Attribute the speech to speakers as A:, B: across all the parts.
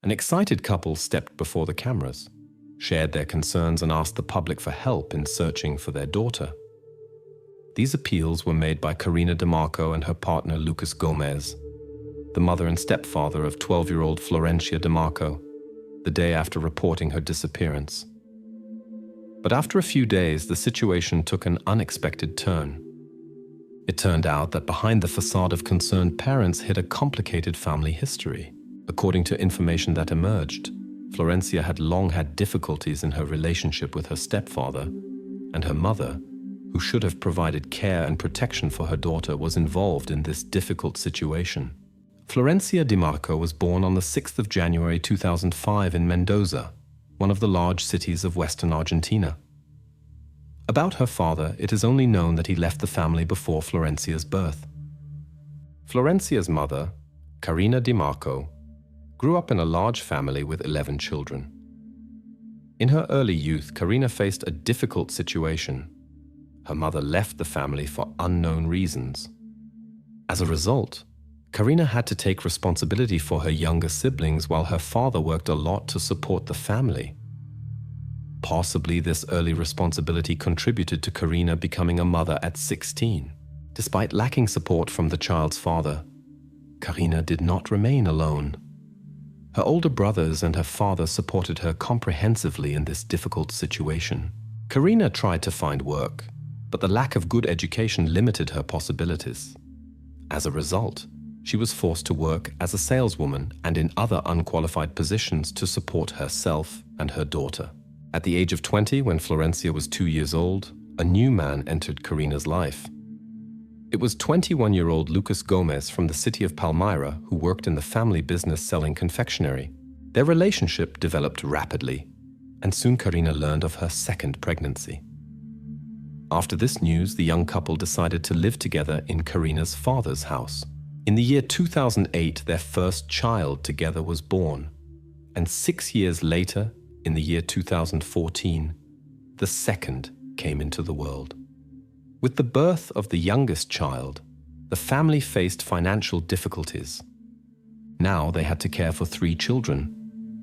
A: An excited couple stepped before the cameras, shared their concerns and asked the public for help in searching for their daughter. These appeals were made by Karina DeMarco and her partner Lucas Gomez, the mother and stepfather of 12-year-old Florencia DeMarco, the day after reporting her disappearance. But after a few days, the situation took an unexpected turn. It turned out that behind the facade of concerned parents hid a complicated family history. According to information that emerged, Florencia had long had difficulties in her relationship with her stepfather, and her mother, who should have provided care and protection for her daughter, was involved in this difficult situation. Florencia DeMarco was born on the 6th of January 2005 in Mendoza, one of the large cities of western Argentina. About her father, it is only known that he left the family before Florencia's birth. Florencia's mother, Karina DeMarco, grew up in a large family with 11 children. In her early youth, Karina faced a difficult situation. Her mother left the family for unknown reasons. As a result, Karina had to take responsibility for her younger siblings while her father worked a lot to support the family. Possibly this early responsibility contributed to Karina becoming a mother at 16. Despite lacking support from the child's father, Karina did not remain alone. Her older brothers and her father supported her comprehensively in this difficult situation. Karina tried to find work, but the lack of good education limited her possibilities. As a result, she was forced to work as a saleswoman and in other unqualified positions to support herself and her daughter. At the age of 20, when Florencia was 2 years old, a new man entered Karina's life. It was 21-year-old Lucas Gomez from the city of Palmyra who worked in the family business selling confectionery. Their relationship developed rapidly, and soon Karina learned of her second pregnancy. After this news, the young couple decided to live together in Karina's father's house. In the year 2008, their first child together was born, and 6 years later, in the year 2014, the second came into the world. With the birth of the youngest child, the family faced financial difficulties. Now they had to care for 3 children,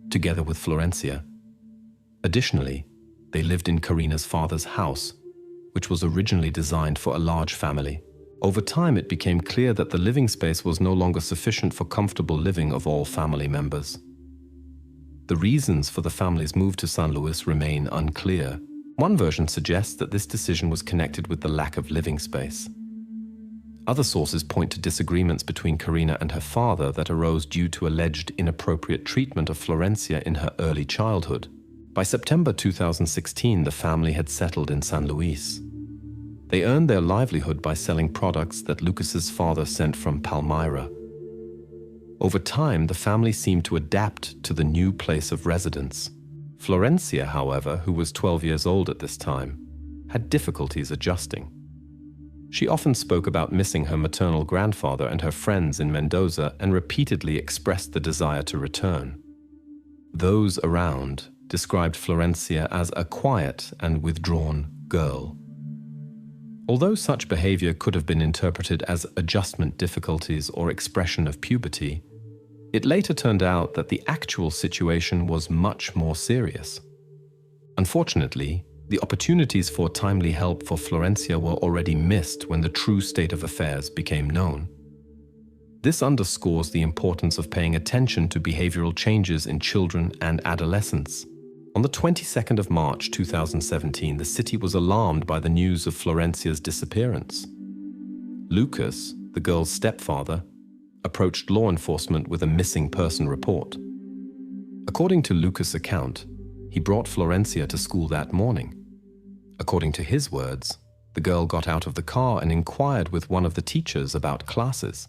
A: together with Florencia. Additionally, they lived in Karina's father's house, which was originally designed for a large family. Over time, it became clear that the living space was no longer sufficient for comfortable living of all family members. The reasons for the family's move to San Luis remain unclear. One version suggests that this decision was connected with the lack of living space. Other sources point to disagreements between Karina and her father that arose due to alleged inappropriate treatment of Florencia in her early childhood. By September 2016, the family had settled in San Luis. They earned their livelihood by selling products that Lucas's father sent from Palmyra. Over time, the family seemed to adapt to the new place of residence. Florencia, however, who was 12 years old at this time, had difficulties adjusting. She often spoke about missing her maternal grandfather and her friends in Mendoza and repeatedly expressed the desire to return. Those around described Florencia as a quiet and withdrawn girl. Although such behavior could have been interpreted as adjustment difficulties or expression of puberty, it later turned out that the actual situation was much more serious. Unfortunately, the opportunities for timely help for Florencia were already missed when the true state of affairs became known. This underscores the importance of paying attention to behavioral changes in children and adolescents. On the 22nd of March 2017, the city was alarmed by the news of Florencia's disappearance. Lucas, the girl's stepfather, approached law enforcement with a missing person report. According to Lucas' account, he brought Florencia to school that morning. According to his words, the girl got out of the car and inquired with one of the teachers about classes.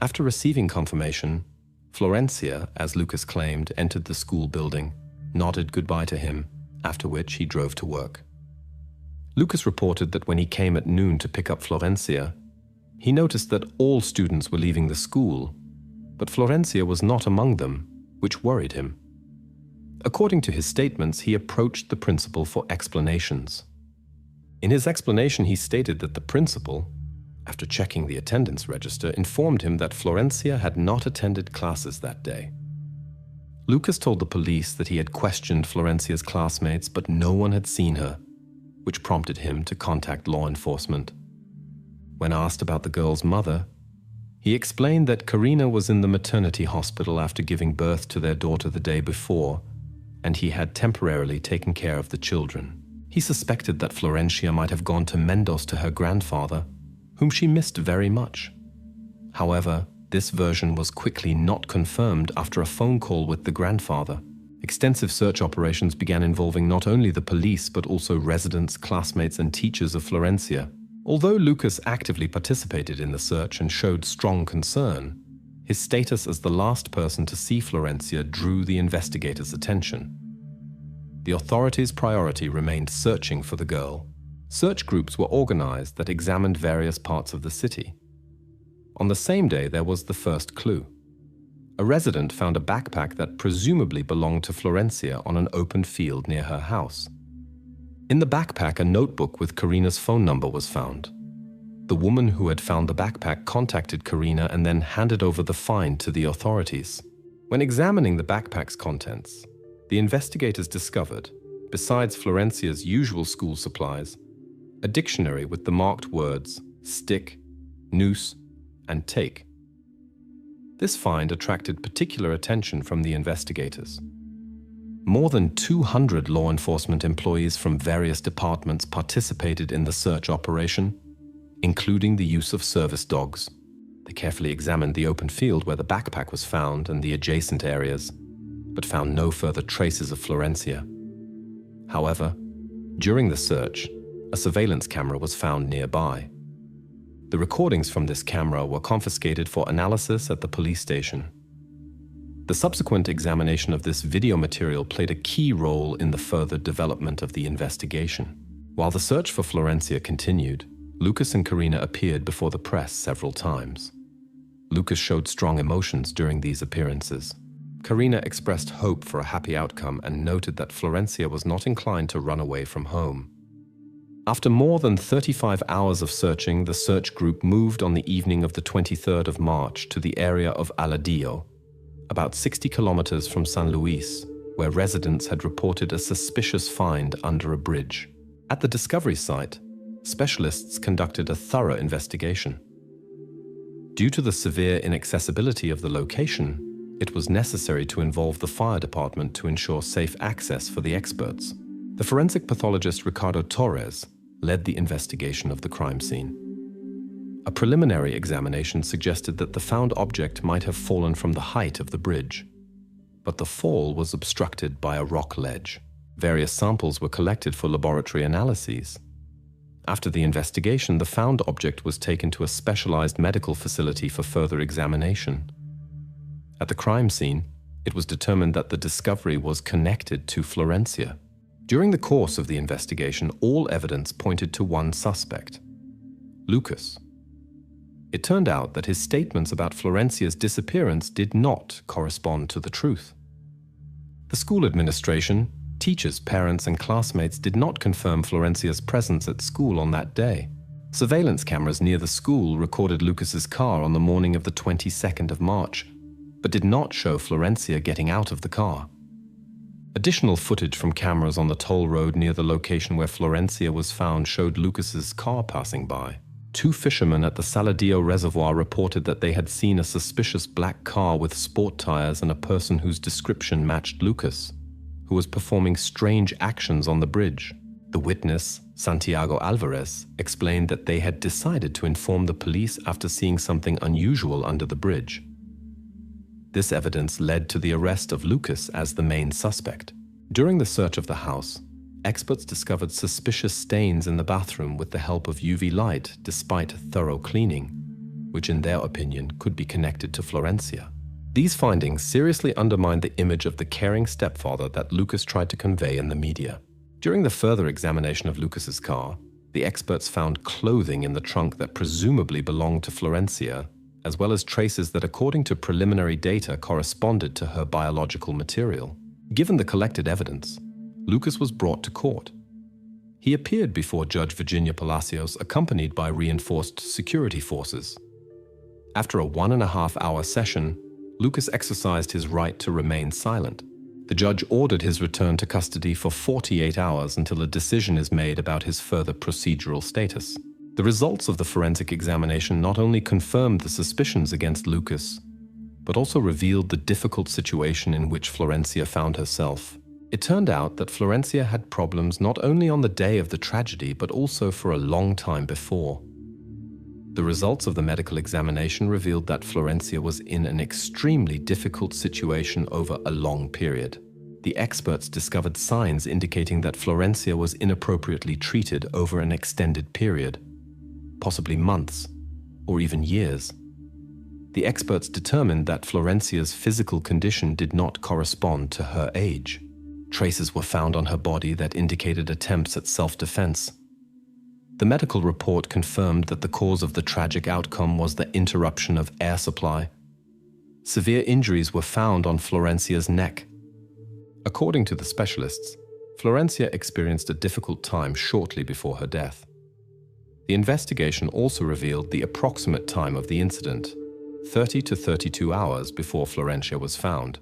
A: After receiving confirmation, Florencia, as Lucas claimed, entered the school building, nodded goodbye to him, after which he drove to work. Lucas reported that when he came at noon to pick up Florencia, he noticed that all students were leaving the school, but Florencia was not among them, which worried him. According to his statements, he approached the principal for explanations. In his explanation, he stated that the principal, after checking the attendance register, informed him that Florencia had not attended classes that day. Lucas told the police that he had questioned Florencia's classmates, but no one had seen her, which prompted him to contact law enforcement. When asked about the girl's mother, he explained that Karina was in the maternity hospital after giving birth to their daughter the day before, and he had temporarily taken care of the children. He suspected that Florencia might have gone to Mendoza to her grandfather, whom she missed very much. However, this version was quickly not confirmed after a phone call with the grandfather. Extensive search operations began involving not only the police but also residents, classmates, and teachers of Florencia. Although Lucas actively participated in the search and showed strong concern, his status as the last person to see Florencia drew the investigators' attention. The authorities' priority remained searching for the girl. Search groups were organized that examined various parts of the city. On the same day, there was the first clue. A resident found a backpack that presumably belonged to Florencia on an open field near her house. In the backpack, a notebook with Karina's phone number was found. The woman who had found the backpack contacted Karina and then handed over the find to the authorities. When examining the backpack's contents, the investigators discovered, besides Florencia's usual school supplies, a dictionary with the marked words stick, noose, and take. This find attracted particular attention from the investigators. More than 200 law enforcement employees from various departments participated in the search operation, including the use of service dogs. They carefully examined the open field where the backpack was found and the adjacent areas, but found no further traces of Florencia. However, during the search, a surveillance camera was found nearby. The recordings from this camera were confiscated for analysis at the police station. The subsequent examination of this video material played a key role in the further development of the investigation. While the search for Florencia continued, Lucas and Karina appeared before the press several times. Lucas showed strong emotions during these appearances. Karina expressed hope for a happy outcome and noted that Florencia was not inclined to run away from home. After more than 35 hours of searching, the search group moved on the evening of the 23rd of March to the area of Aladillo, about 60 kilometers from San Luis, where residents had reported a suspicious find under a bridge. At the discovery site, specialists conducted a thorough investigation. Due to the severe inaccessibility of the location, it was necessary to involve the fire department to ensure safe access for the experts. The forensic pathologist Ricardo Torres led the investigation of the crime scene. A preliminary examination suggested that the found object might have fallen from the height of the bridge, but the fall was obstructed by a rock ledge. Various samples were collected for laboratory analyses. After the investigation, the found object was taken to a specialized medical facility for further examination. At the crime scene, it was determined that the discovery was connected to Florencia. During the course of the investigation, all evidence pointed to one suspect, Lucas. It turned out that his statements about Florencia's disappearance did not correspond to the truth. The school administration, teachers, parents, and classmates did not confirm Florencia's presence at school on that day. Surveillance cameras near the school recorded Lucas's car on the morning of the 22nd of March, but did not show Florencia getting out of the car. Additional footage from cameras on the toll road near the location where Florencia was found showed Lucas's car passing by. Two fishermen at the Saladillo Reservoir reported that they had seen a suspicious black car with sport tires and a person whose description matched Lucas, who was performing strange actions on the bridge. The witness, Santiago Alvarez, explained that they had decided to inform the police after seeing something unusual under the bridge. This evidence led to the arrest of Lucas as the main suspect. During the search of the house, experts discovered suspicious stains in the bathroom with the help of UV light despite thorough cleaning, which in their opinion could be connected to Florencia. These findings seriously undermined the image of the caring stepfather that Lucas tried to convey in the media. During the further examination of Lucas's car, the experts found clothing in the trunk that presumably belonged to Florencia, as well as traces that, according to preliminary data, corresponded to her biological material. Given the collected evidence, Lucas was brought to court. He appeared before Judge Virginia Palacios, accompanied by reinforced security forces. After a 1.5-hour session, Lucas exercised his right to remain silent. The judge ordered his return to custody for 48 hours until a decision is made about his further procedural status. The results of the forensic examination not only confirmed the suspicions against Lucas, but also revealed the difficult situation in which Florencia found herself. It turned out that Florencia had problems not only on the day of the tragedy, but also for a long time before. The results of the medical examination revealed that Florencia was in an extremely difficult situation over a long period. The experts discovered signs indicating that Florencia was inappropriately treated over an extended period, possibly months or even years. The experts determined that Florencia's physical condition did not correspond to her age. Traces were found on her body that indicated attempts at self-defense. The medical report confirmed that the cause of the tragic outcome was the interruption of air supply. Severe injuries were found on Florencia's neck. According to the specialists, Florencia experienced a difficult time shortly before her death. The investigation also revealed the approximate time of the incident, 30 to 32 hours before Florencia was found.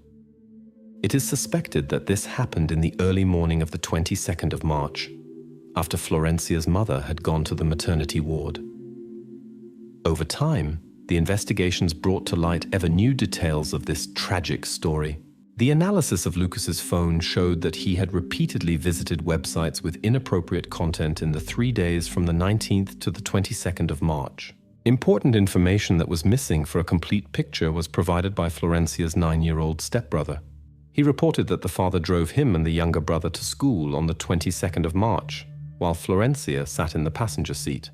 A: It is suspected that this happened in the early morning of the 22nd of March, after Florencia's mother had gone to the maternity ward. Over time, the investigations brought to light ever new details of this tragic story. The analysis of Lucas's phone showed that he had repeatedly visited websites with inappropriate content in the 3 days from the 19th to the 22nd of March. Important information that was missing for a complete picture was provided by Florencia's 9-year-old stepbrother. He reported that the father drove him and the younger brother to school on the 22nd of March, while Florencia sat in the passenger seat.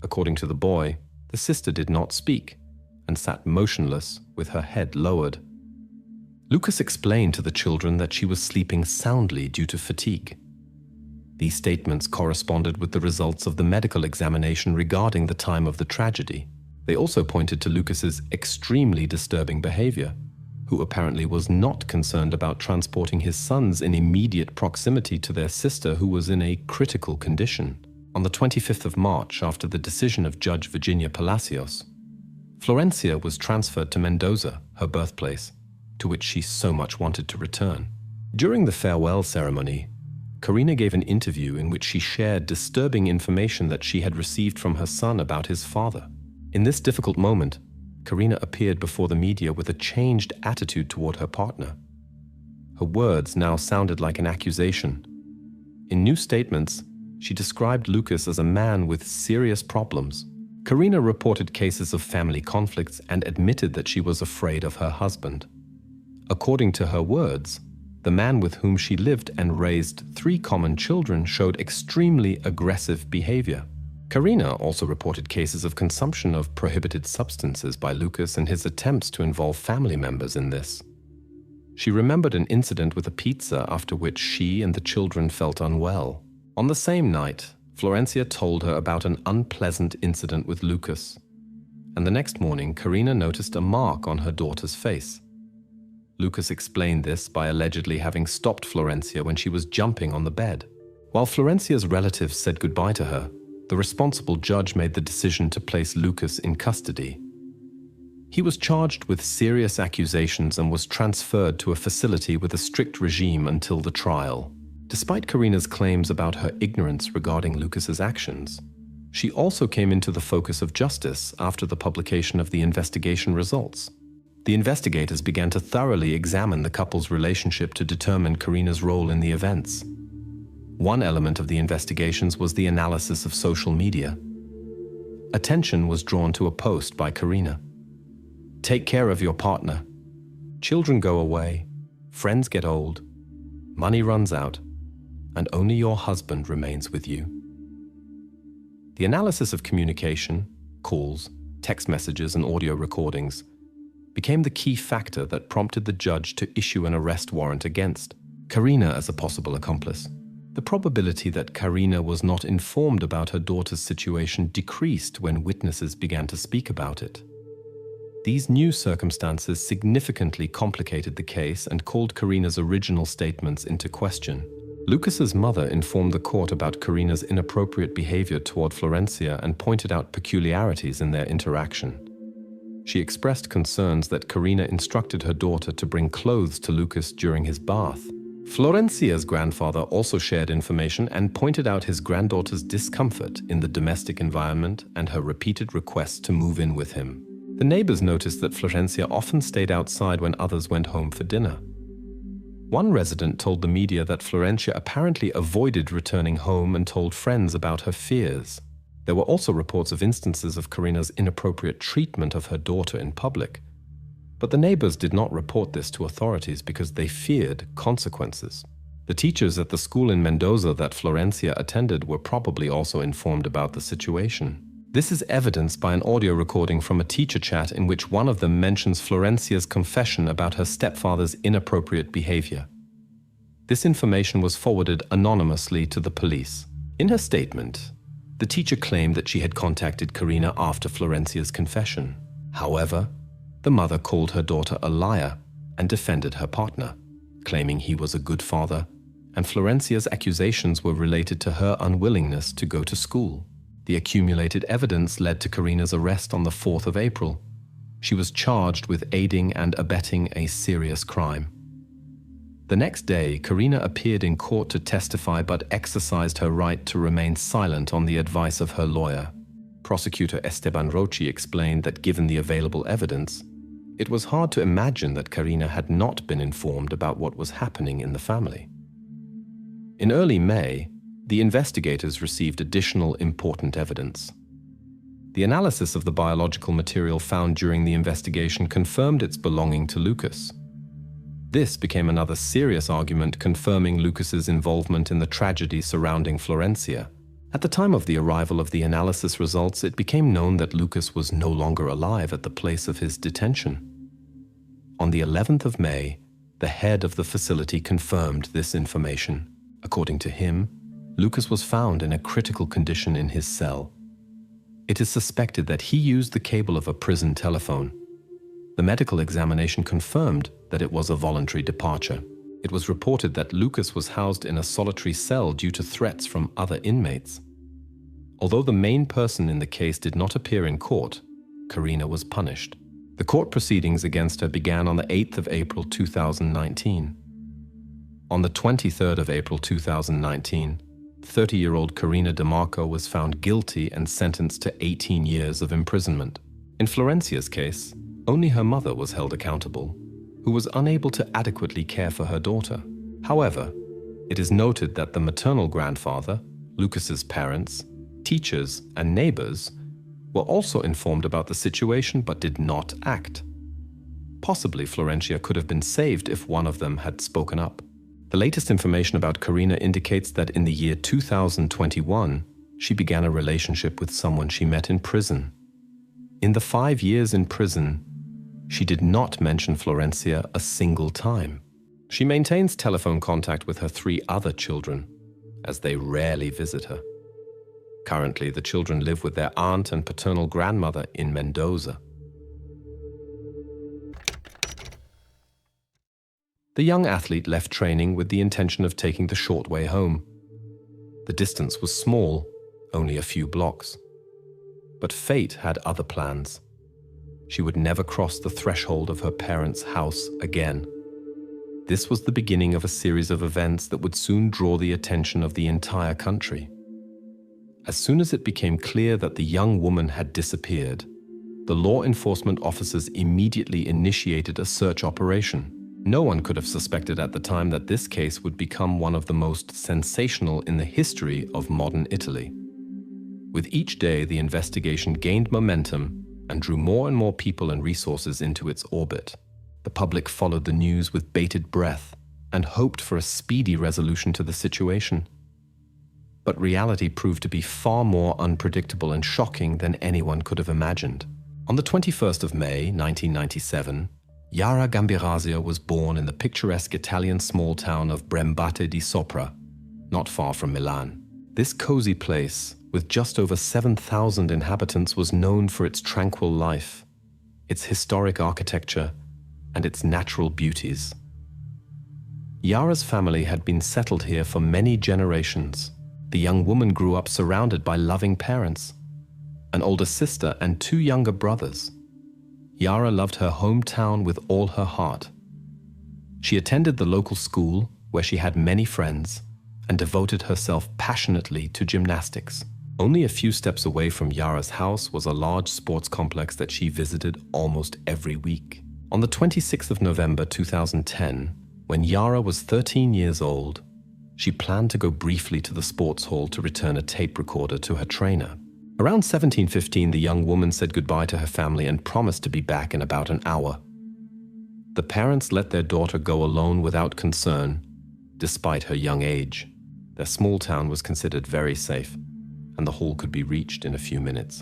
A: According to the boy, the sister did not speak and sat motionless with her head lowered. Lucas explained to the children that she was sleeping soundly due to fatigue. These statements corresponded with the results of the medical examination regarding the time of the tragedy. They also pointed to Lucas's extremely disturbing behavior, who apparently was not concerned about transporting his sons in immediate proximity to their sister, who was in a critical condition. On the 25th of March, after the decision of Judge Virginia Palacios, Florencia was transferred to Mendoza, her birthplace, to which she so much wanted to return. During the farewell ceremony, Karina gave an interview in which she shared disturbing information that she had received from her son about his father. In this difficult moment, Karina appeared before the media with a changed attitude toward her partner. Her words now sounded like an accusation. In new statements, she described Lucas as a man with serious problems. Karina reported cases of family conflicts and admitted that she was afraid of her husband. According to her words, the man with whom she lived and raised 3 common children showed extremely aggressive behavior. Karina also reported cases of consumption of prohibited substances by Lucas and his attempts to involve family members in this. She remembered an incident with a pizza after which she and the children felt unwell. On the same night, Florencia told her about an unpleasant incident with Lucas, and the next morning Karina noticed a mark on her daughter's face. Lucas explained this by allegedly having stopped Florencia when she was jumping on the bed. While Florencia's relatives said goodbye to her, the responsible judge made the decision to place Lucas in custody. He was charged with serious accusations and was transferred to a facility with a strict regime until the trial. Despite Karina's claims about her ignorance regarding Lucas's actions, she also came into the focus of justice after the publication of the investigation results. The investigators began to thoroughly examine the couple's relationship to determine Karina's role in the events. One element of the investigations was the analysis of social media. Attention was drawn to a post by Karina. "Take care of your partner. Children go away, friends get old, money runs out, and only your husband remains with you." The analysis of communication, calls, text messages, and audio recordings became the key factor that prompted the judge to issue an arrest warrant against Karina as a possible accomplice. The probability that Karina was not informed about her daughter's situation decreased when witnesses began to speak about it. These new circumstances significantly complicated the case and called Karina's original statements into question. Lucas's mother informed the court about Karina's inappropriate behavior toward Florencia and pointed out peculiarities in their interaction. She expressed concerns that Karina instructed her daughter to bring clothes to Lucas during his bath. Florencia's grandfather also shared information and pointed out his granddaughter's discomfort in the domestic environment and her repeated requests to move in with him. The neighbors noticed that Florencia often stayed outside when others went home for dinner. One resident told the media that Florencia apparently avoided returning home and told friends about her fears. There were also reports of instances of Karina's inappropriate treatment of her daughter in public. But the neighbors did not report this to authorities because they feared consequences. The teachers at the school in Mendoza that Florencia attended were probably also informed about the situation. This is evidenced by an audio recording from a teacher chat in which one of them mentions Florencia's confession about her stepfather's inappropriate behavior. This information was forwarded anonymously to the police. In her statement, the teacher claimed that she had contacted Karina after Florencia's confession. However, the mother called her daughter a liar and defended her partner, claiming he was a good father, and Florencia's accusations were related to her unwillingness to go to school. The accumulated evidence led to Karina's arrest on the 4th of April. She was charged with aiding and abetting a serious crime. The next day, Karina appeared in court to testify but exercised her right to remain silent on the advice of her lawyer. Prosecutor Esteban Rochi explained that given the available evidence, it was hard to imagine that Karina had not been informed about what was happening in the family. In early May, the investigators received additional important evidence. The analysis of the biological material found during the investigation confirmed its belonging to Lucas. This became another serious argument confirming Lucas's involvement in the tragedy surrounding Florencia. At the time of the arrival of the analysis results, it became known that Lucas was no longer alive at the place of his detention. On the 11th of May, the head of the facility confirmed this information. According to him, Lucas was found in a critical condition in his cell. It is suspected that he used the cable of a prison telephone. The medical examination confirmed that it was a voluntary departure. It was reported that Lucas was housed in a solitary cell due to threats from other inmates. Although the main person in the case did not appear in court, Karina was punished. The court proceedings against her began on the 8th of April 2019. On the 23rd of April 2019, 30-year-old Karina DeMarco was found guilty and sentenced to 18 years of imprisonment. In Florencia's case, only her mother was held accountable, who was unable to adequately care for her daughter. However, it is noted that the maternal grandfather, Lucas's parents, teachers, and neighbors were also informed about the situation but did not act. Possibly Florencia could have been saved if one of them had spoken up. The latest information about Karina indicates that in the year 2021, she began a relationship with someone she met in prison. In the 5 years in prison, she did not mention Florencia a single time. She maintains telephone contact with her 3 other children, as they rarely visit her. Currently, the children live with their aunt and paternal grandmother in Mendoza. The young athlete left training with the intention of taking the short way home. The distance was small, only a few blocks. But fate had other plans. She would never cross the threshold of her parents' house again. This was the beginning of a series of events that would soon draw the attention of the entire country. As soon as it became clear that the young woman had disappeared, the law enforcement officers immediately initiated a search operation. No one could have suspected at the time that this case would become one of the most sensational in the history of modern Italy. With each day, the investigation gained momentum and drew more and more people and resources into its orbit. The public followed the news with bated breath and hoped for a speedy resolution to the situation. But reality proved to be far more unpredictable and shocking than anyone could have imagined. On the 21st of May, 1997, Yara Gambirasio was born in the picturesque Italian small town of Brembate di Sopra, not far from Milan. This cozy place, with just over 7,000 inhabitants, was known for its tranquil life, its historic architecture, and its natural beauties. Yara's family had been settled here for many generations. The young woman grew up surrounded by loving parents, an older sister and 2 younger brothers. Yara loved her hometown with all her heart. She attended the local school, where she had many friends, and devoted herself passionately to gymnastics. Only a few steps away from Yara's house was a large sports complex that she visited almost every week. On the 26th of November 2010, when Yara was 13 years old, she planned to go briefly to the sports hall to return a tape recorder to her trainer. Around 17:15, the young woman said goodbye to her family and promised to be back in about an hour. The parents let their daughter go alone without concern, despite her young age. Their small town was considered very safe, and the hall could be reached in a few minutes.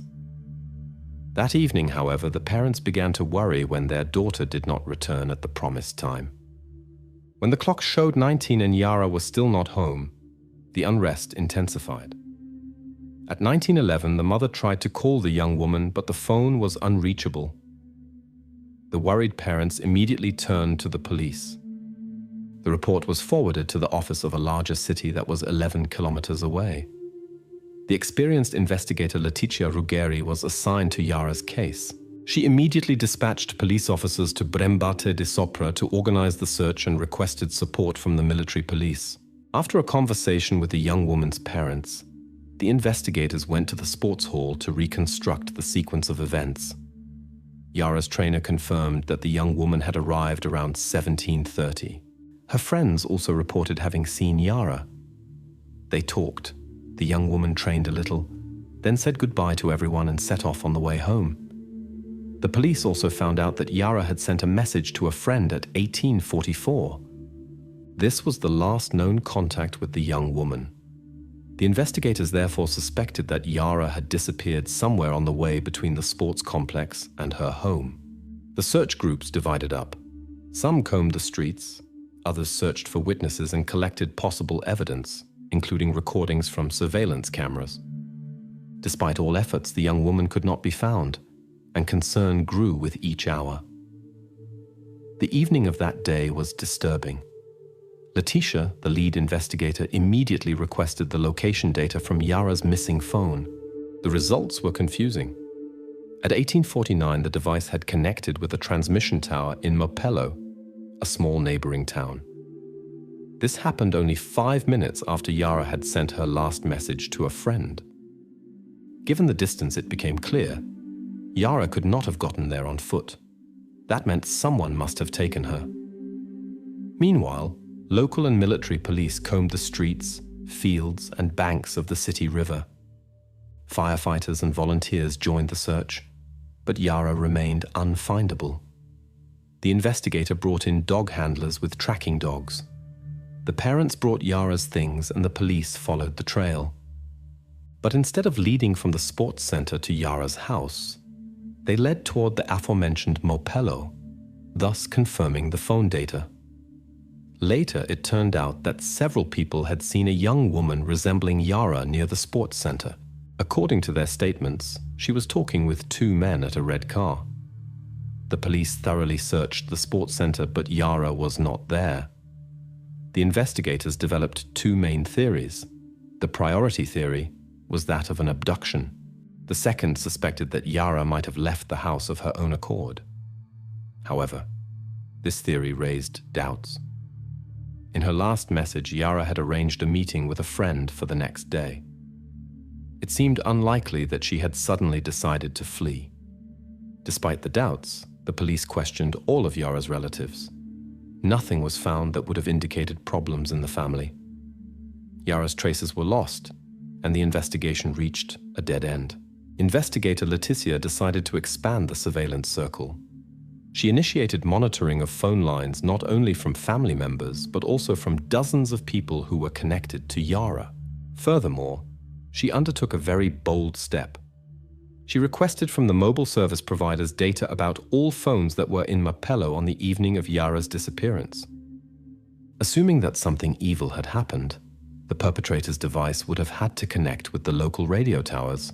A: That evening, however, the parents began to worry when their daughter did not return at the promised time. When the clock showed 19 and Yara was still not home, the unrest intensified. At 19:11, the mother tried to call the young woman, but the phone was unreachable. The worried parents immediately turned to the police. The report was forwarded to the office of a larger city that was 11 kilometers away. The experienced investigator Leticia Ruggeri was assigned to Yara's case. She immediately dispatched police officers to Brembate di Sopra to organize the search and requested support from the military police. After a conversation with the young woman's parents, the investigators went to the sports hall to reconstruct the sequence of events. Yara's trainer confirmed that the young woman had arrived around 17:30. Her friends also reported having seen Yara. They talked. The young woman trained a little, then said goodbye to everyone and set off on the way home. The police also found out that Yara had sent a message to a friend at 18:44. This was the last known contact with the young woman. The investigators therefore suspected that Yara had disappeared somewhere on the way between the sports complex and her home. The search groups divided up. Some combed the streets, others searched for witnesses and collected possible evidence, including recordings from surveillance cameras. Despite all efforts, the young woman could not be found, and concern grew with each hour. The evening of that day was disturbing. Leticia, the lead investigator, immediately requested the location data from Yara's missing phone. The results were confusing. At 18:49, the device had connected with a transmission tower in Mopello, a small neighboring town. This happened only 5 minutes after Yara had sent her last message to a friend. Given the distance, it became clear Yara could not have gotten there on foot. That meant someone must have taken her. Meanwhile, local and military police combed the streets, fields, and banks of the city river. Firefighters and volunteers joined the search, but Yara remained unfindable. The investigator brought in dog handlers with tracking dogs. The parents brought Yara's things and the police followed the trail. But instead of leading from the sports center to Yara's house, they led toward the aforementioned Mopello, thus confirming the phone data. Later, it turned out that several people had seen a young woman resembling Yara near the sports center. According to their statements, she was talking with 2 men at a red car. The police thoroughly searched the sports center, but Yara was not there. The investigators developed 2 main theories. The priority theory was that of an abduction. The second suspected that Yara might have left the house of her own accord. However, this theory raised doubts. In her last message, Yara had arranged a meeting with a friend for the next day. It seemed unlikely that she had suddenly decided to flee. Despite the doubts, the police questioned all of Yara's relatives. Nothing was found that would have indicated problems in the family. Yara's traces were lost, and the investigation reached a dead end. Investigator Leticia decided to expand the surveillance circle. She initiated monitoring of phone lines not only from family members, but also from dozens of people who were connected to Yara. Furthermore, she undertook a very bold step. She requested from the mobile service providers data about all phones that were in Mopello on the evening of Yara's disappearance. Assuming that something evil had happened, the perpetrator's device would have had to connect with the local radio towers,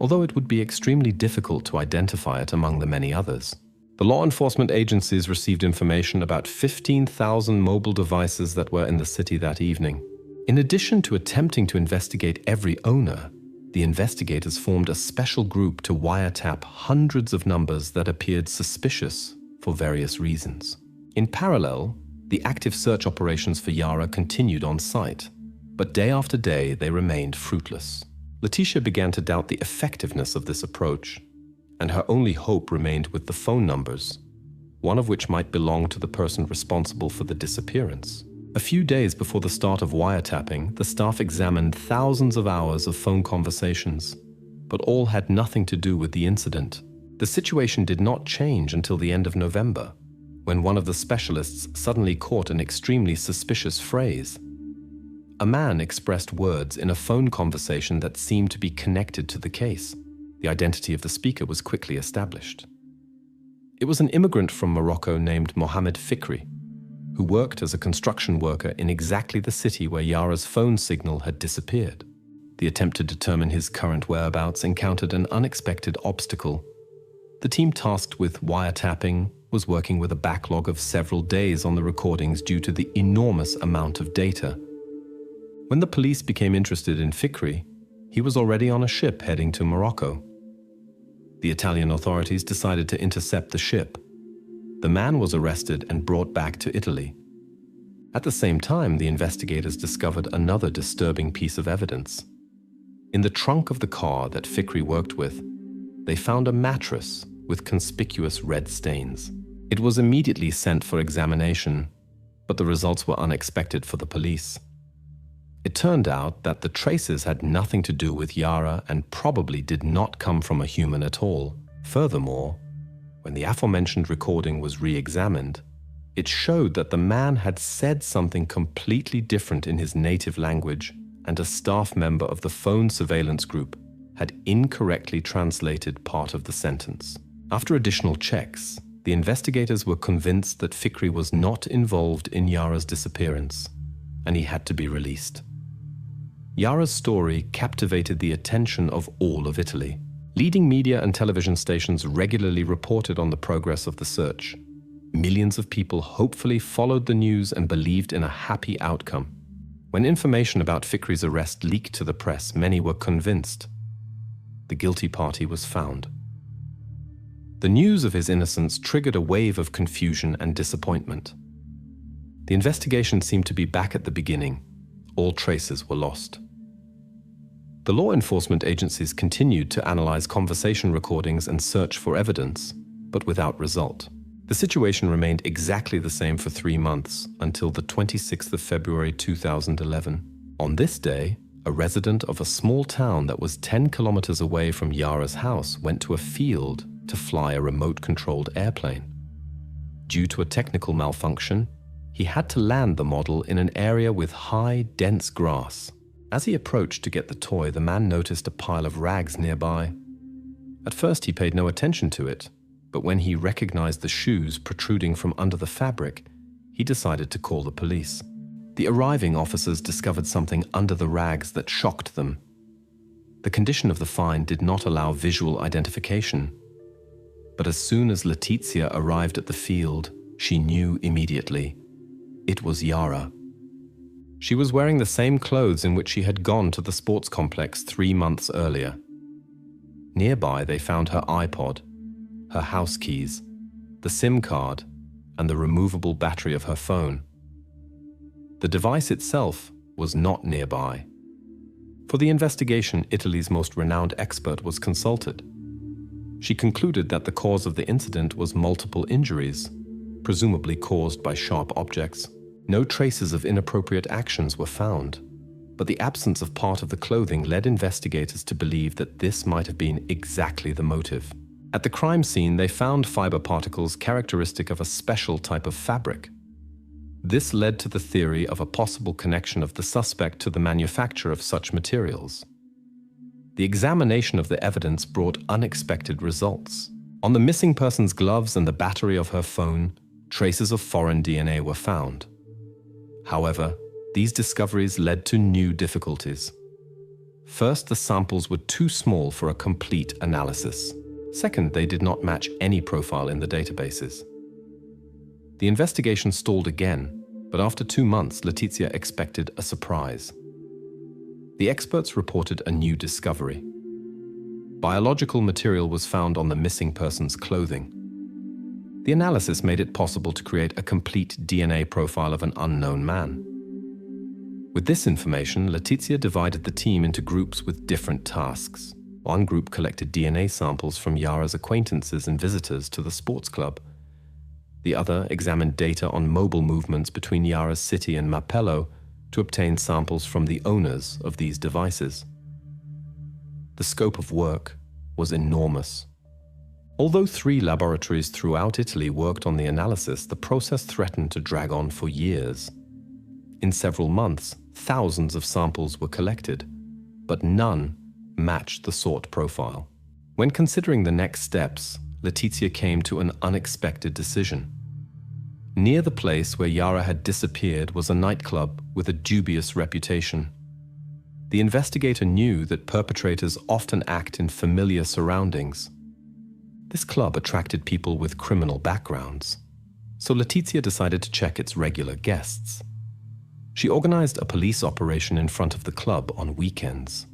A: although it would be extremely difficult to identify it among the many others. The law enforcement agencies received information about 15,000 mobile devices that were in the city that evening. In addition to attempting to investigate every owner, the investigators formed a special group to wiretap hundreds of numbers that appeared suspicious for various reasons. In parallel, the active search operations for Yara continued on site, but day after day they remained fruitless. Letitia began to doubt the effectiveness of this approach, and her only hope remained with the phone numbers, one of which might belong to the person responsible for the disappearance. A few days before the start of wiretapping, the staff examined thousands of hours of phone conversations, but all had nothing to do with the incident. The situation did not change until the end of November, when one of the specialists suddenly caught an extremely suspicious phrase. A man expressed words in a phone conversation that seemed to be connected to the case. The identity of the speaker was quickly established. It was an immigrant from Morocco named Mohammed Fikri, who worked as a construction worker in exactly the city where Yara's phone signal had disappeared. The attempt to determine his current whereabouts encountered an unexpected obstacle. The team tasked with wiretapping was working with a backlog of several days on the recordings due to the enormous amount of data. When the police became interested in Fikri, he was already on a ship heading to Morocco. The Italian authorities decided to intercept the ship. The man was arrested and brought back to Italy. At the same time, the investigators discovered another disturbing piece of evidence. In the trunk of the car that Fikri worked with, they found a mattress with conspicuous red stains. It was immediately sent for examination, but the results were unexpected for the police. It turned out that the traces had nothing to do with Yara and probably did not come from a human at all. Furthermore, when the aforementioned recording was re-examined, it showed that the man had said something completely different in his native language, and a staff member of the phone surveillance group had incorrectly translated part of the sentence. After additional checks, the investigators were convinced that Fikri was not involved in Yara's disappearance, and he had to be released. Yara's story captivated the attention of all of Italy. Leading media and television stations regularly reported on the progress of the search. Millions of people hopefully followed the news and believed in a happy outcome. When information about Fikri's arrest leaked to the press, many were convinced. The guilty party was found. The news of his innocence triggered a wave of confusion and disappointment. The investigation seemed to be back at the beginning. All traces were lost. The law enforcement agencies continued to analyze conversation recordings and search for evidence, but without result. The situation remained exactly the same for 3 months, until the 26th of February 2011. On this day, a resident of a small town that was 10 kilometers away from Yara's house went to a field to fly a remote-controlled airplane. Due to a technical malfunction, he had to land the model in an area with high, dense grass. As he approached to get the toy, the man noticed a pile of rags nearby. At first, he paid no attention to it, but when he recognized the shoes protruding from under the fabric, he decided to call the police. The arriving officers discovered something under the rags that shocked them. The condition of the find did not allow visual identification, but as soon as Letizia arrived at the field, she knew immediately. It was Yara. She was wearing the same clothes in which she had gone to the sports complex 3 months earlier. Nearby, they found her iPod, her house keys, the SIM card, and the removable battery of her phone. The device itself was not nearby. For the investigation, Italy's most renowned expert was consulted. She concluded that the cause of the incident was multiple injuries, presumably caused by sharp objects. No traces of inappropriate actions were found, but the absence of part of the clothing led investigators to believe that this might have been exactly the motive. At the crime scene, they found fiber particles characteristic of a special type of fabric. This led to the theory of a possible connection of the suspect to the manufacture of such materials. The examination of the evidence brought unexpected results. On the missing person's gloves and the battery of her phone, traces of foreign DNA were found. However, these discoveries led to new difficulties. First, the samples were too small for a complete analysis. Second, they did not match any profile in the databases. The investigation stalled again, but after 2 months, Letizia expected a surprise. The experts reported a new discovery. Biological material was found on the missing person's clothing. The analysis made it possible to create a complete DNA profile of an unknown man. With this information, Letizia divided the team into groups with different tasks. One group collected DNA samples from Yara's acquaintances and visitors to the sports club. The other examined data on mobile movements between Yara's city and Mapello to obtain samples from the owners of these devices. The scope of work was enormous. Although 3 laboratories throughout Italy worked on the analysis, the process threatened to drag on for years. In several months, thousands of samples were collected, but none matched the sought profile. When considering the next steps, Letizia came to an unexpected decision. Near the place where Yara had disappeared was a nightclub with a dubious reputation. The investigator knew that perpetrators often act in familiar surroundings. This club attracted people with criminal backgrounds, so Letizia decided to check its regular guests. She organized a police operation in front of the club on weekends.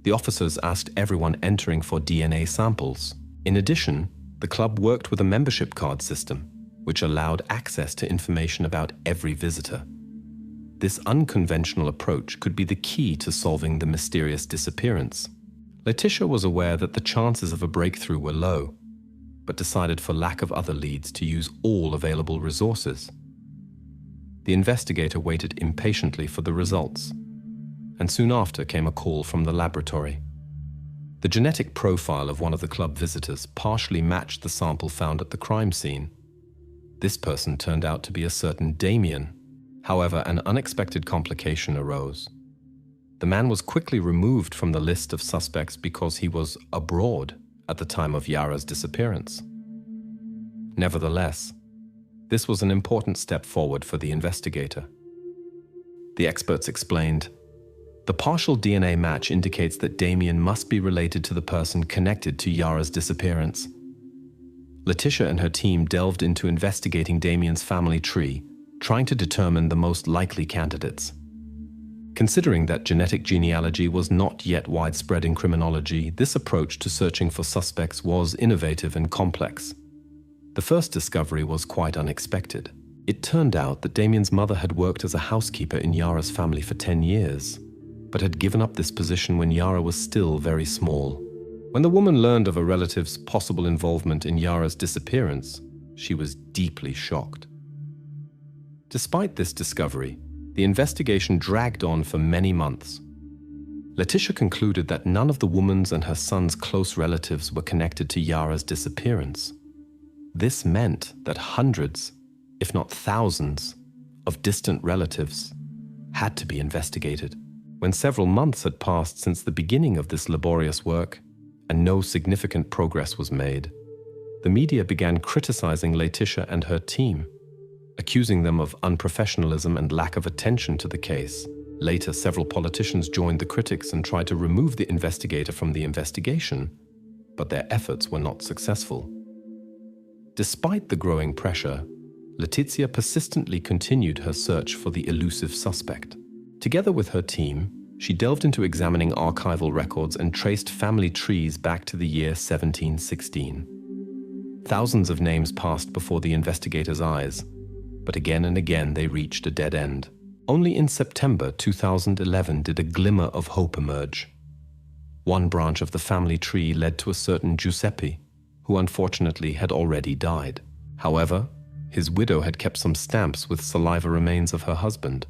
A: The officers asked everyone entering for DNA samples. In addition, the club worked with a membership card system, which allowed access to information about every visitor. This unconventional approach could be the key to solving the mysterious disappearance. Letizia was aware that the chances of a breakthrough were low, but decided for lack of other leads to use all available resources. The investigator waited impatiently for the results, and soon after came a call from the laboratory. The genetic profile of one of the club visitors partially matched the sample found at the crime scene. This person turned out to be a certain Damien. However, an unexpected complication arose. The man was quickly removed from the list of suspects because he was abroad at the time of Yara's disappearance. Nevertheless, this was an important step forward for the investigator. The experts explained, the partial DNA match indicates that Damien must be related to the person connected to Yara's disappearance. Letizia and her team delved into investigating Damien's family tree, trying to determine the most likely candidates. Considering that genetic genealogy was not yet widespread in criminology, this approach to searching for suspects was innovative and complex. The first discovery was quite unexpected. It turned out that Damien's mother had worked as a housekeeper in Yara's family for 10 years, but had given up this position when Yara was still very small. When the woman learned of a relative's possible involvement in Yara's disappearance, she was deeply shocked. Despite this discovery, the investigation dragged on for many months. Letizia concluded that none of the woman's and her son's close relatives were connected to Yara's disappearance. This meant that hundreds, if not thousands, of distant relatives had to be investigated. When several months had passed since the beginning of this laborious work and no significant progress was made, the media began criticizing Letizia and her team, accusing them of unprofessionalism and lack of attention to the case. Later, several politicians joined the critics and tried to remove the investigator from the investigation, but their efforts were not successful. Despite the growing pressure, Letizia persistently continued her search for the elusive suspect. Together with her team, she delved into examining archival records and traced family trees back to the year 1716. Thousands of names passed before the investigators' eyes, but again and again they reached a dead end. Only in September 2011 did a glimmer of hope emerge. One branch of the family tree led to a certain Giuseppe, who unfortunately had already died. However, his widow had kept some stamps with saliva remains of her husband,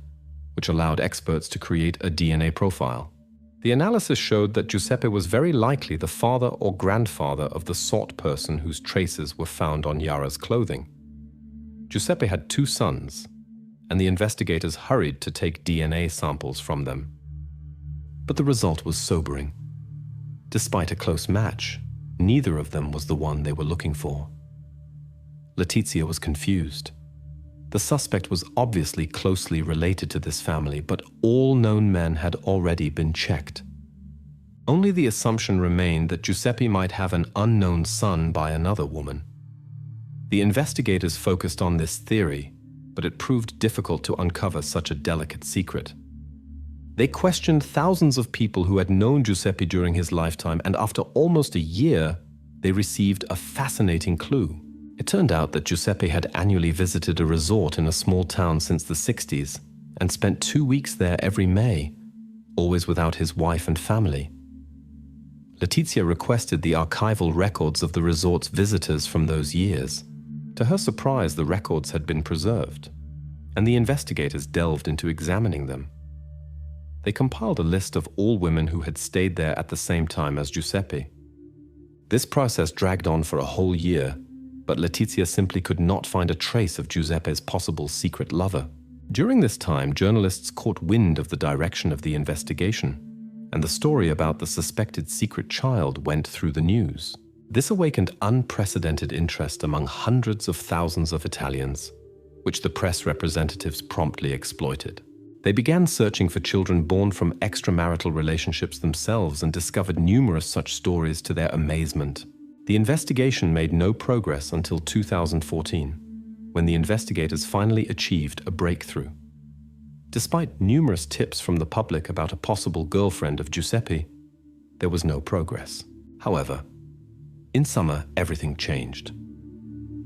A: which allowed experts to create a DNA profile. The analysis showed that Giuseppe was very likely the father or grandfather of the sought person whose traces were found on Yara's clothing. Giuseppe had 2 sons, and the investigators hurried to take DNA samples from them. But the result was sobering. Despite a close match, neither of them was the one they were looking for. Letizia was confused. The suspect was obviously closely related to this family, but all known men had already been checked. Only the assumption remained that Giuseppe might have an unknown son by another woman. The investigators focused on this theory, but it proved difficult to uncover such a delicate secret. They questioned thousands of people who had known Giuseppe during his lifetime, and after almost a year, they received a fascinating clue. It turned out that Giuseppe had annually visited a resort in a small town since the 60s and spent 2 weeks there every May, always without his wife and family. Letizia requested the archival records of the resort's visitors from those years. To her surprise, the records had been preserved, and the investigators delved into examining them. They compiled a list of all women who had stayed there at the same time as Giuseppe. This process dragged on for a whole year, but Letizia simply could not find a trace of Giuseppe's possible secret lover. During this time, journalists caught wind of the direction of the investigation, and the story about the suspected secret child went through the news. This awakened unprecedented interest among hundreds of thousands of Italians, which the press representatives promptly exploited. They began searching for children born from extramarital relationships themselves and discovered numerous such stories to their amazement. The investigation made no progress until 2014, when the investigators finally achieved a breakthrough. Despite numerous tips from the public about a possible girlfriend of Giuseppe, there was no progress. However, in summer, everything changed.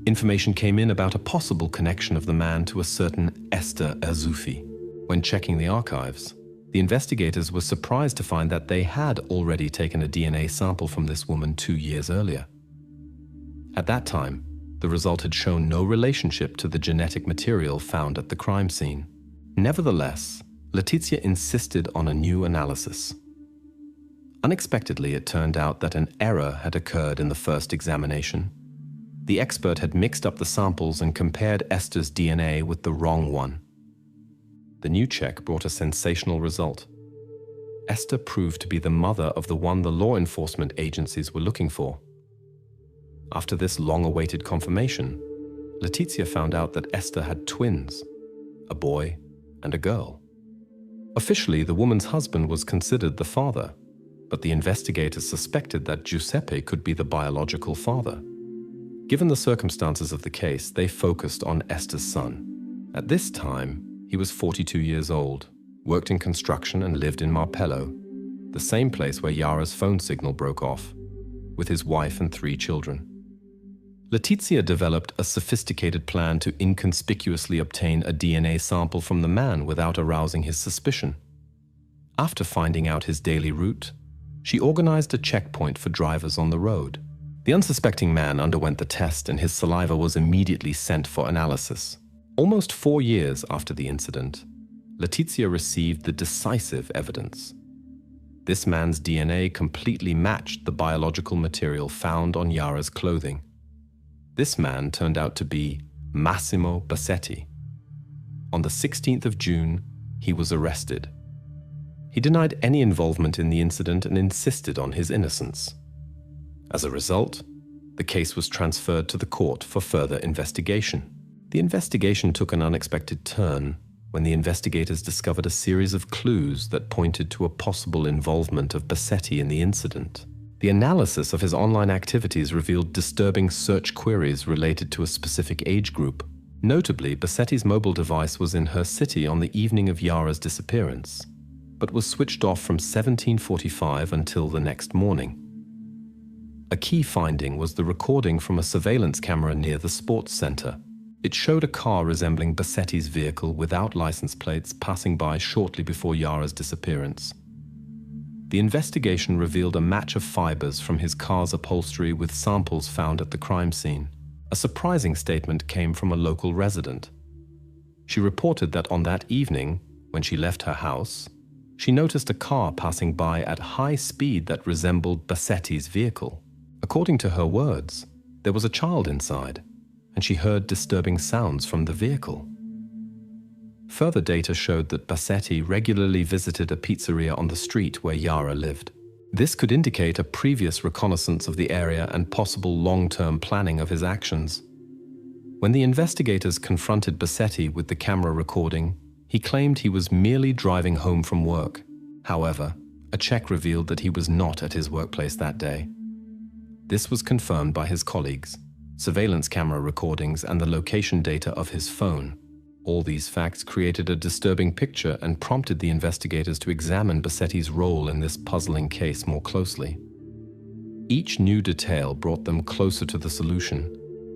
A: Information came in about a possible connection of the man to a certain Esther Azzuffi. When checking the archives, the investigators were surprised to find that they had already taken a DNA sample from this woman 2 years earlier. At that time, the result had shown no relationship to the genetic material found at the crime scene. Nevertheless, Letizia insisted on a new analysis. Unexpectedly, it turned out that an error had occurred in the first examination. The expert had mixed up the samples and compared Esther's DNA with the wrong one. The new check brought a sensational result. Esther proved to be the mother of the one the law enforcement agencies were looking for. After this long-awaited confirmation, Letizia found out that Esther had twins, a boy and a girl. Officially, the woman's husband was considered the father, but the investigators suspected that Giuseppe could be the biological father. Given the circumstances of the case, they focused on Esther's son. At this time, he was 42 years old, worked in construction and lived in Marpello, the same place where Yara's phone signal broke off, with his wife and 3 children. Letizia developed a sophisticated plan to inconspicuously obtain a DNA sample from the man without arousing his suspicion. After finding out his daily route, she organized a checkpoint for drivers on the road. The unsuspecting man underwent the test, and his saliva was immediately sent for analysis. Almost 4 years after the incident, Letizia received the decisive evidence. This man's DNA completely matched the biological material found on Yara's clothing. This man turned out to be Massimo Bassetti. On the 16th of June, he was arrested. He denied any involvement in the incident and insisted on his innocence. As a result, the case was transferred to the court for further investigation. The investigation took an unexpected turn when the investigators discovered a series of clues that pointed to a possible involvement of Bassetti in the incident. The analysis of his online activities revealed disturbing search queries related to a specific age group. Notably, Bassetti's mobile device was in her city on the evening of Yara's disappearance, but was switched off from 17:45 until the next morning. A key finding was the recording from a surveillance camera near the sports center. It showed a car resembling Bassetti's vehicle without license plates passing by shortly before Yara's disappearance. The investigation revealed a match of fibers from his car's upholstery with samples found at the crime scene. A surprising statement came from a local resident. She reported that on that evening, when she left her house, she noticed a car passing by at high speed that resembled Bassetti's vehicle. According to her words, there was a child inside, and she heard disturbing sounds from the vehicle. Further data showed that Bassetti regularly visited a pizzeria on the street where Yara lived. This could indicate a previous reconnaissance of the area and possible long-term planning of his actions. When the investigators confronted Bassetti with the camera recording, he claimed he was merely driving home from work. However, a check revealed that he was not at his workplace that day. This was confirmed by his colleagues, surveillance camera recordings, and the location data of his phone. All these facts created a disturbing picture and prompted the investigators to examine Bassetti's role in this puzzling case more closely. Each new detail brought them closer to the solution,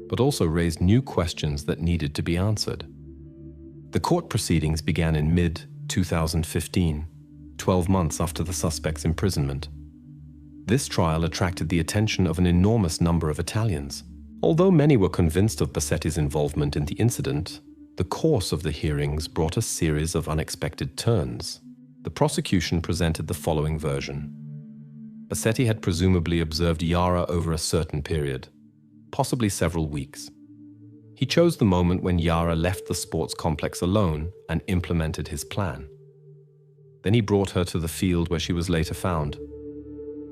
A: but also raised new questions that needed to be answered. The court proceedings began in mid-2015, 12 months after the suspect's imprisonment. This trial attracted the attention of an enormous number of Italians. Although many were convinced of Bassetti's involvement in the incident, the course of the hearings brought a series of unexpected turns. The prosecution presented the following version. Bassetti had presumably observed Yara over a certain period, possibly several weeks. He chose the moment when Yara left the sports complex alone and implemented his plan. Then he brought her to the field where she was later found.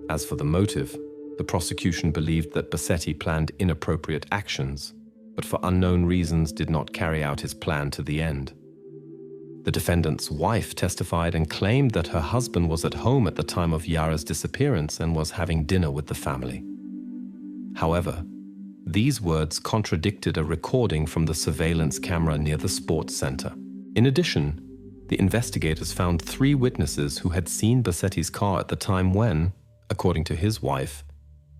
A: As for the motive, the prosecution believed that Bassetti planned inappropriate actions, but for unknown reasons did not carry out his plan to the end. The defendant's wife testified and claimed that her husband was at home at the time of Yara's disappearance and was having dinner with the family. However, these words contradicted a recording from the surveillance camera near the sports center. In addition, the investigators found 3 witnesses who had seen Bassetti's car at the time when, according to his wife,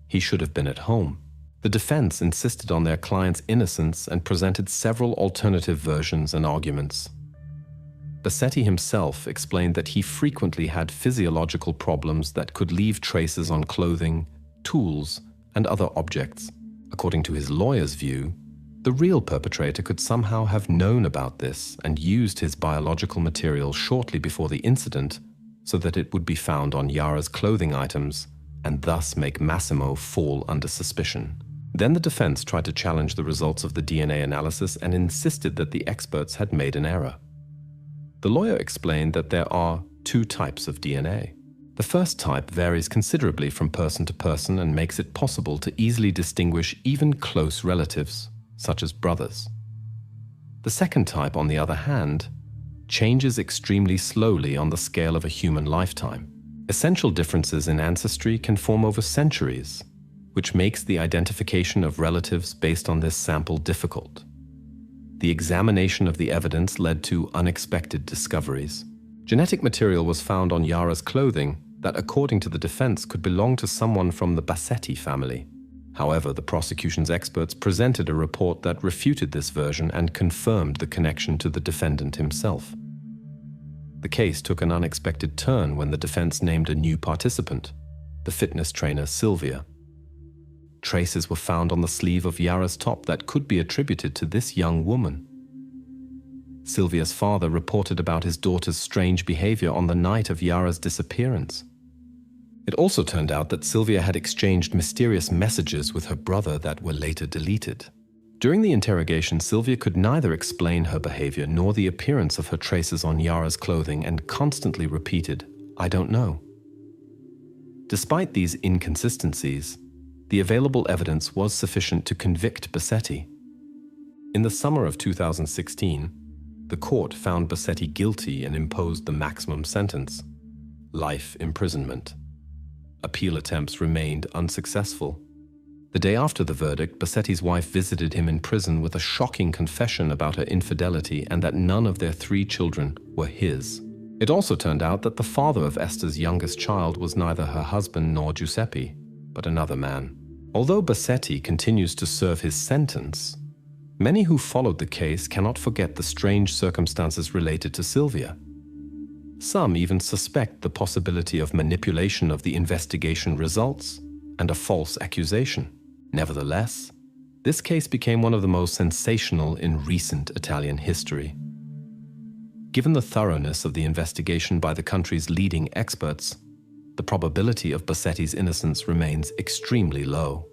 A: he should have been at home. The defense insisted on their client's innocence and presented several alternative versions and arguments. Bassetti himself explained that he frequently had physiological problems that could leave traces on clothing, tools, and other objects. According to his lawyer's view, the real perpetrator could somehow have known about this and used his biological material shortly before the incident so that it would be found on Yara's clothing items and thus make Massimo fall under suspicion. Then the defense tried to challenge the results of the DNA analysis and insisted that the experts had made an error. The lawyer explained that there are 2 types of DNA. The first type varies considerably from person to person and makes it possible to easily distinguish even close relatives, such as brothers. The second type, on the other hand, changes extremely slowly on the scale of a human lifetime. Essential differences in ancestry can form over centuries, which makes the identification of relatives based on this sample difficult. The examination of the evidence led to unexpected discoveries. Genetic material was found on Yara's clothing that, according to the defense, could belong to someone from the Bassetti family. However, the prosecution's experts presented a report that refuted this version and confirmed the connection to the defendant himself. The case took an unexpected turn when the defense named a new participant, the fitness trainer Silvia. Traces were found on the sleeve of Yara's top that could be attributed to this young woman. Silvia's father reported about his daughter's strange behavior on the night of Yara's disappearance. It also turned out that Silvia had exchanged mysterious messages with her brother that were later deleted. During the interrogation, Silvia could neither explain her behavior nor the appearance of her traces on Yara's clothing and constantly repeated, "I don't know." Despite these inconsistencies, the available evidence was sufficient to convict Bassetti. In the summer of 2016, the court found Bassetti guilty and imposed the maximum sentence, life imprisonment. Appeal attempts remained unsuccessful. The day after the verdict, Bassetti's wife visited him in prison with a shocking confession about her infidelity and that none of their 3 children were his. It also turned out that the father of Esther's youngest child was neither her husband nor Giuseppe, but another man. Although Bassetti continues to serve his sentence, many who followed the case cannot forget the strange circumstances related to Silvia. Some even suspect the possibility of manipulation of the investigation results and a false accusation. Nevertheless, this case became one of the most sensational in recent Italian history. Given the thoroughness of the investigation by the country's leading experts, the probability of Bassetti's innocence remains extremely low.